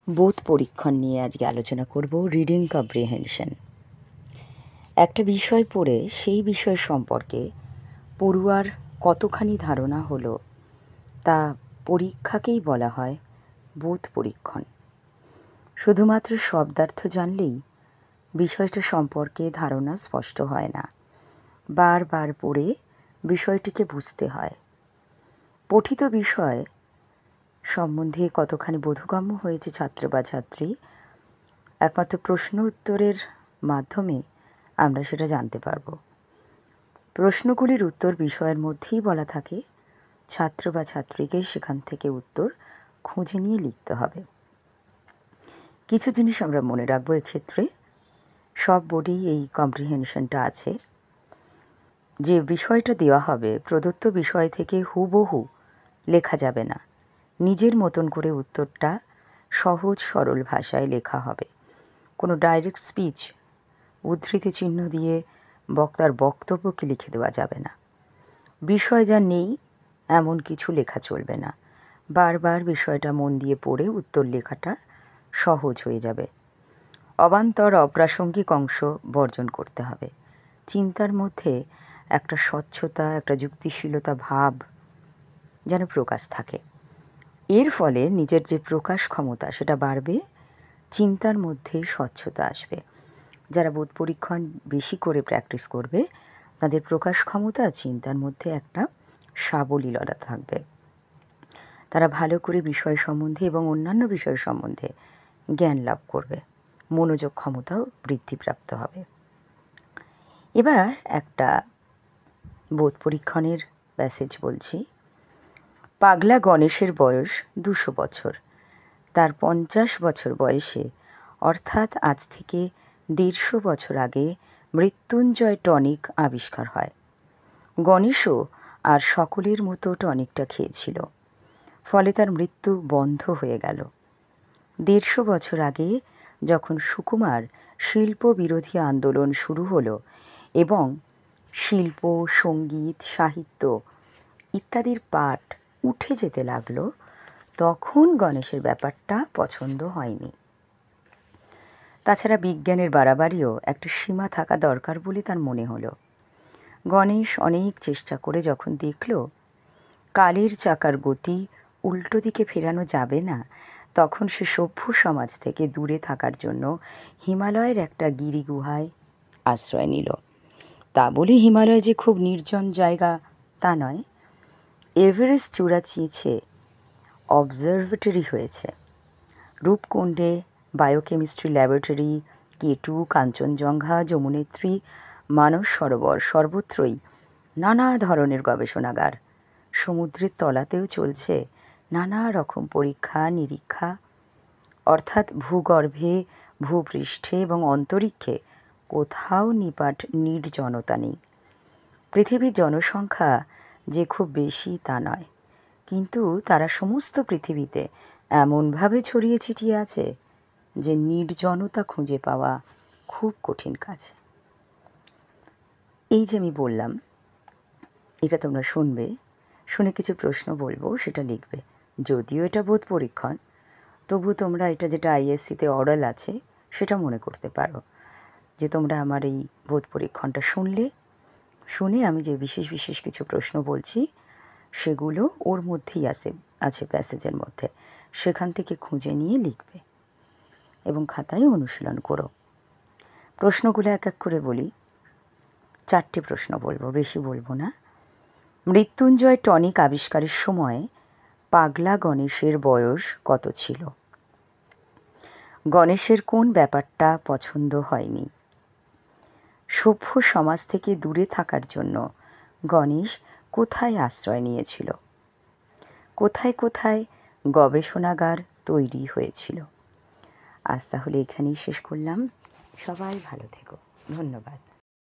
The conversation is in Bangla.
বোধ পরীক্ষণ নিয়ে আজকে আলোচনা করব। Reading comprehension. একটা বিষয় পড়ে সেই বিষয় সম্পর্কে পড়ুয়ার কতখানি ধারণা হলো তা পরীক্ষাকেই বলা হয় বোধ পরীক্ষণ। শুধুমাত্র শব্দার্থ জানলেই বিষয়টা সম্পর্কে ধারণা স্পষ্ট হয় না, বারবার পড়ে বিষয়টিকে বুঝতে হয়। পঠিত বিষয় সম্বন্ধে কতখানি বোধগম্য হয়েছে ছাত্র বা ছাত্রী, একমাত্র প্রশ্ন উত্তরের মাধ্যমে আমরা সেটা জানতে পারব। প্রশ্নগুলির উত্তর বিষয়ের মধ্যেই বলা থাকে, ছাত্র বা ছাত্রীকে সেখান থেকে উত্তর খুঁজে নিয়ে লিখতে হবে। কিছু জিনিস আমরা মনে রাখবো এক্ষেত্রে। সব বোর্ডেই এই কম্প্রিহেনশনটা আছে যে বিষয়টা দেওয়া হবে প্রদত্ত বিষয় থেকে হুবহু লেখা যাবে না, নিজের মতন করে উত্তরটা সহজ সরল ভাষায় লেখা হবে। কোনো ডাইরেক্ট স্পিচ উদ্ধৃতি চিহ্ন দিয়ে বক্তার বক্তব্যকে লিখে দেওয়া যাবে না। বিষয় যা নেই এমন কিছু লেখা চলবে না। বারবার বিষয়টা মন দিয়ে পড়ে উত্তর লেখাটা সহজ হয়ে যাবে। অবান্তর অপ্রাসঙ্গিক অংশ বর্জন করতে হবে। চিন্তার মধ্যে একটা স্বচ্ছতা, একটা যুক্তিশীলতা ভাব যেন প্রকাশ থাকে। এর ফলে নিজের যে প্রকাশ ক্ষমতা সেটা বাড়বে, চিন্তার মধ্যে স্বচ্ছতা আসবে। যারা বোধ পরীক্ষণ বেশি করে প্র্যাকটিস করবে তাদের প্রকাশ ক্ষমতা, চিন্তার মধ্যে একটা সাবলীলতা থাকবে। তারা ভালো করে বিষয় সম্বন্ধে এবং অন্যান্য বিষয় সম্বন্ধে জ্ঞান লাভ করবে, মনোযোগ ক্ষমতাও বৃদ্ধিপ্রাপ্ত হবে। এবার একটা বোধ পরীক্ষণের প্যাসেজ বলছি। পাগলা গণেশের বয়স 200 বছর। তার 50 বছর বয়সে, অর্থাৎ আজ থেকে 150 বছর আগে, মৃত্যুঞ্জয় টনিক আবিষ্কার হয়। গণেশও আর সকলের মতো টনিকটা খেয়েছিল, ফলে তার মৃত্যু বন্ধ হয়ে গেল। 150 বছর আগে যখন সুকুমার শিল্প বিরোধী আন্দোলন শুরু হলো এবং শিল্প, সঙ্গীত, সাহিত্য ইত্যাদির পাঠ উঠে যেতে লাগলো, তখন গণেশের ব্যাপারটা পছন্দ হয়নি। তাছাড়া বিজ্ঞানের বাড়াবাড়িও একটা সীমা থাকা দরকার বলে তার মনে হলো। গণেশ অনেক চেষ্টা করে যখন দেখল কালের চাকার গতি উল্টো দিকে ফেরানো যাবে না, তখন সে সভ্য সমাজ থেকে দূরে থাকার জন্য হিমালয়ের একটা গিরিগুহায় আশ্রয় নিল। তা বলে হিমালয় যে খুব নির্জন জায়গা তা নয়। এভারেস্ট চূড়া চেয়েছে অবজারভেটরি হয়েছে। রূপকুণ্ডে বায়োকেমিস্ট্রি ল্যাবরেটরি, কেটু, কাঞ্চনজঙ্ঘা, যমুনেত্রী, মানস সরোবর সর্বত্রই নানা ধরনের গবেষণাগার। সমুদ্রের তলাতেও চলছে নানা রকম পরীক্ষা নিরীক্ষা। অর্থাৎ ভূগর্ভে, ভূপৃষ্ঠে এবং অন্তরিক্ষে কোথাও নিপাট নির্জনতা নেই। পৃথিবীর জনসংখ্যা যে খুব বেশি তা নয়, কিন্তু তারা সমস্ত পৃথিবীতে এমনভাবে ছড়িয়ে ছিটিয়ে আছে যে নির্জনতা খুঁজে পাওয়া খুব কঠিন কাজ। এই যে আমি বললাম, এটা তোমরা শুনবে, শুনে কিছু প্রশ্ন বলবো, সেটা লিখবে। যদিও এটা বোধ পরীক্ষণ, তবু তোমরা এটা যেটা আইএসসিতে অরাল আছে সেটা মনে করতে পারো যে তোমরা আমার এই বোধ পরীক্ষণটা শুনে আমি যে বিশেষ বিশেষ কিছু প্রশ্ন বলছি সেগুলো ওর মধ্যেই আছে প্যাসেজের মধ্যে, সেখান থেকে খুঁজে নিয়ে লিখবে এবং খাতায় অনুশীলন করো। প্রশ্নগুলো এক এক করে বলি। 4টে প্রশ্ন বলবো, বেশি বলবো না। মৃত্যুঞ্জয় টনিক আবিষ্কারের সময় পাগলা গণেশের বয়স কত ছিল? গণেশের কোন ব্যাপারটা পছন্দ হয়নি? সভ্য সমাজ থেকে দূরে থাকার জন্য গণেশ কোথায় আশ্রয় নিয়েছিল? কোথায় কোথায় গবেষণাগার তৈরি হয়েছিল? আজ তাহলে এখানেই শেষ করলাম। সবাই ভালো থেকো। ধন্যবাদ।